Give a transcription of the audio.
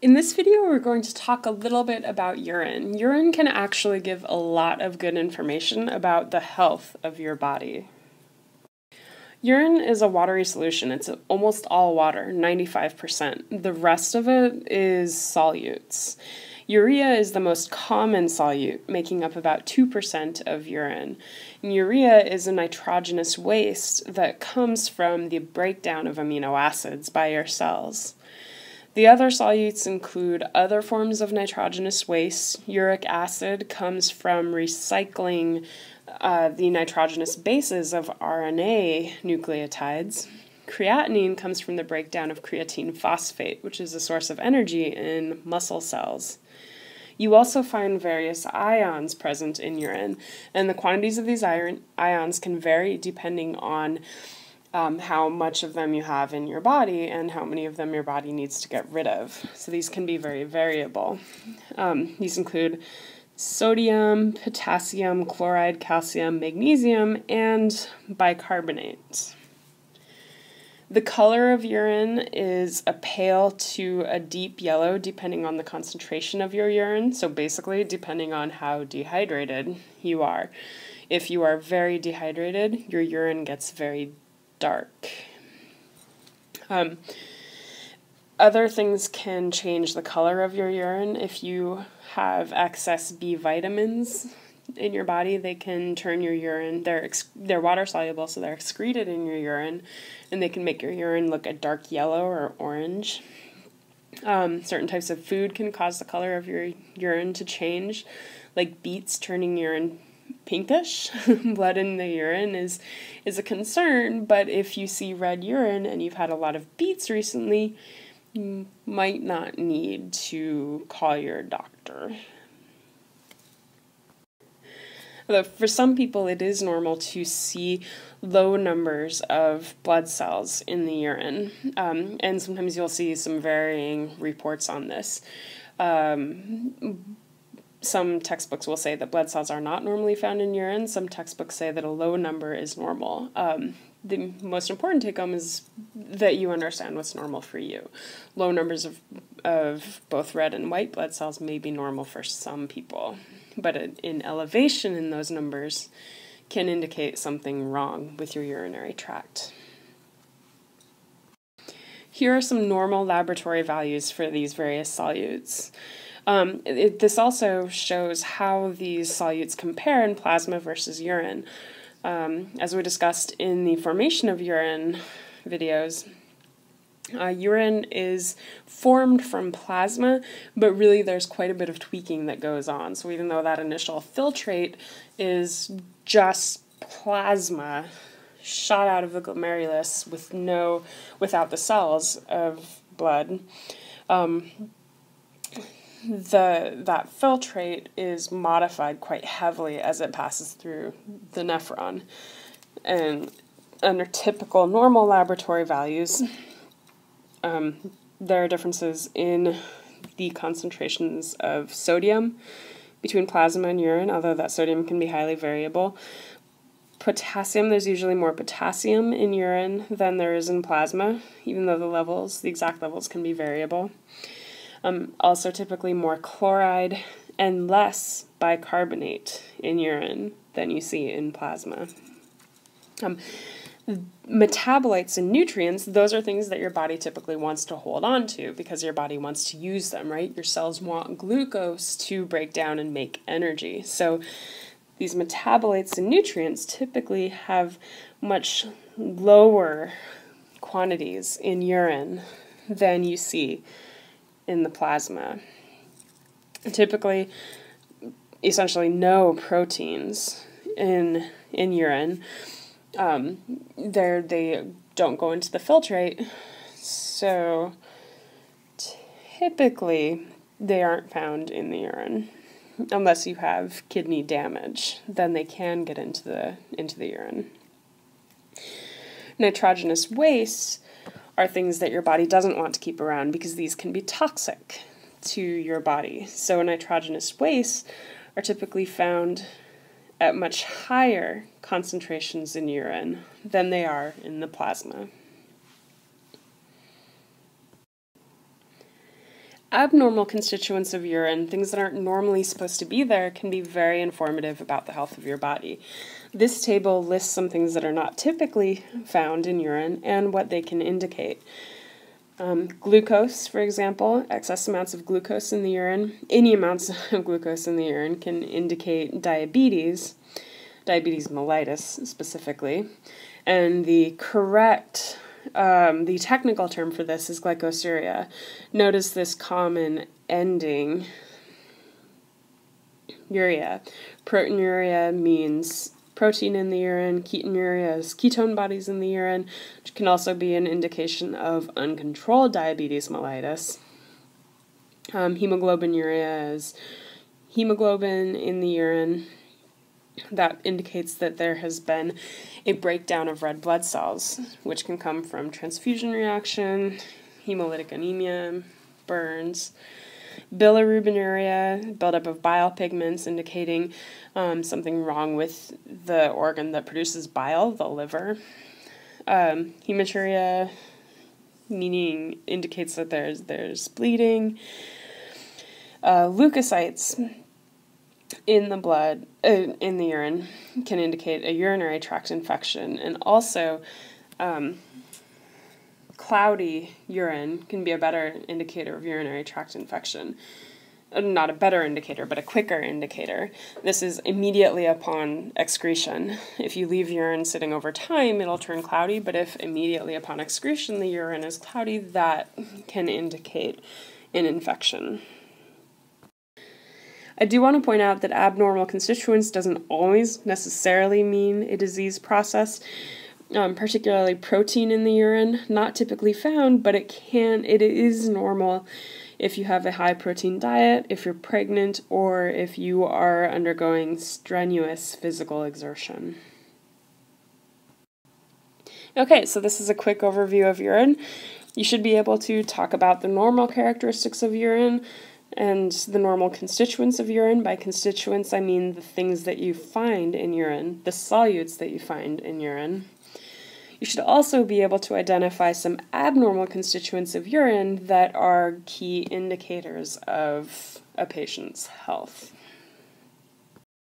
In this video, we're going to talk a little bit about urine. Urine can actually give a lot of good information about the health of your body. Urine is a watery solution. It's almost all water, 95%. The rest of it is solutes. Urea is the most common solute, making up about 2% of urine. And urea is a nitrogenous waste that comes from the breakdown of amino acids by your cells. The other solutes include other forms of nitrogenous waste. Uric acid comes from recycling the nitrogenous bases of RNA nucleotides. Creatinine comes from the breakdown of creatine phosphate, which is a source of energy in muscle cells. You also find various ions present in urine, and the quantities of these ions can vary depending on how much of them you have in your body and how many of them your body needs to get rid of. So these can be very variable. These include sodium, potassium, chloride, calcium, magnesium, and bicarbonate. The color of urine is a pale to a deep yellow depending on the concentration of your urine, so basically depending on how dehydrated you are. If you are very dehydrated, your urine gets very dark. Other things can change the color of your urine. If you have excess B vitamins in your body, they can turn your urine, they're water soluble, so they're excreted in your urine, and they can make your urine look a dark yellow or orange. Certain types of food can cause the color of your urine to change, like beets turning urine pinkish. Blood in the urine is a concern, but if you see red urine and you've had a lot of beets recently, you might not need to call your doctor. Although for some people it is normal to see low numbers of blood cells in the urine, and sometimes you'll see some varying reports on this. Some textbooks will say that blood cells are not normally found in urine. Some textbooks say that a low number is normal. The most important take-home is that you understand what's normal for you. Low numbers of both red and white blood cells may be normal for some people, but an elevation in those numbers can indicate something wrong with your urinary tract. Here are some normal laboratory values for these various solutes. This also shows how these solutes compare in plasma versus urine. As we discussed in the formation of urine videos, urine is formed from plasma, but really there's quite a bit of tweaking that goes on. So even though that initial filtrate is just plasma shot out of the glomerulus without the cells of blood, that filtrate is modified quite heavily as it passes through the nephron. And under typical normal laboratory values, there are differences in the concentrations of sodium between plasma and urine, although that sodium can be highly variable. Potassium, there's usually more potassium in urine than there is in plasma, even though the exact levels can be variable. Also typically more chloride and less bicarbonate in urine than you see in plasma. Metabolites and nutrients, those are things that your body typically wants to hold on to because your body wants to use them, right? Your cells want glucose to break down and make energy. So these metabolites and nutrients typically have much lower quantities in urine than you see in the plasma. Typically, essentially no proteins in urine. They don't go into the filtrate, so typically they aren't found in the urine. Unless you have kidney damage, then they can get into the urine. Nitrogenous wastes are things that your body doesn't want to keep around because these can be toxic to your body. So nitrogenous wastes are typically found at much higher concentrations in urine than they are in the plasma. Abnormal constituents of urine, things that aren't normally supposed to be there, can be very informative about the health of your body. This table lists some things that are not typically found in urine and what they can indicate. Glucose, for example, excess amounts of glucose in the urine, any amounts of glucose in the urine can indicate diabetes mellitus specifically, and the technical term for this is glycosuria. Notice this common ending, urea. Proteinuria means protein in the urine. Ketonuria is ketone bodies in the urine, which can also be an indication of uncontrolled diabetes mellitus. Hemoglobinuria is hemoglobin in the urine. That indicates that there has been a breakdown of red blood cells, which can come from transfusion reaction, hemolytic anemia, burns. Bilirubinuria, buildup of bile pigments, indicating something wrong with the organ that produces bile, the liver. Hematuria, meaning indicates that there's bleeding. Leukocytes in the blood, in the urine, can indicate a urinary tract infection, and also cloudy urine can be a better indicator of urinary tract infection. Not a better indicator, but a quicker indicator. This is immediately upon excretion. If you leave urine sitting over time, it'll turn cloudy, but if immediately upon excretion the urine is cloudy, that can indicate an infection. I do want to point out that abnormal constituents doesn't always necessarily mean a disease process. Particularly protein in the urine, not typically found, but it is normal if you have a high protein diet, if you're pregnant, or if you are undergoing strenuous physical exertion. Okay, so this is a quick overview of urine. You should be able to talk about the normal characteristics of urine and the normal constituents of urine. By constituents, I mean the things that you find in urine, the solutes that you find in urine. You should also be able to identify some abnormal constituents of urine that are key indicators of a patient's health.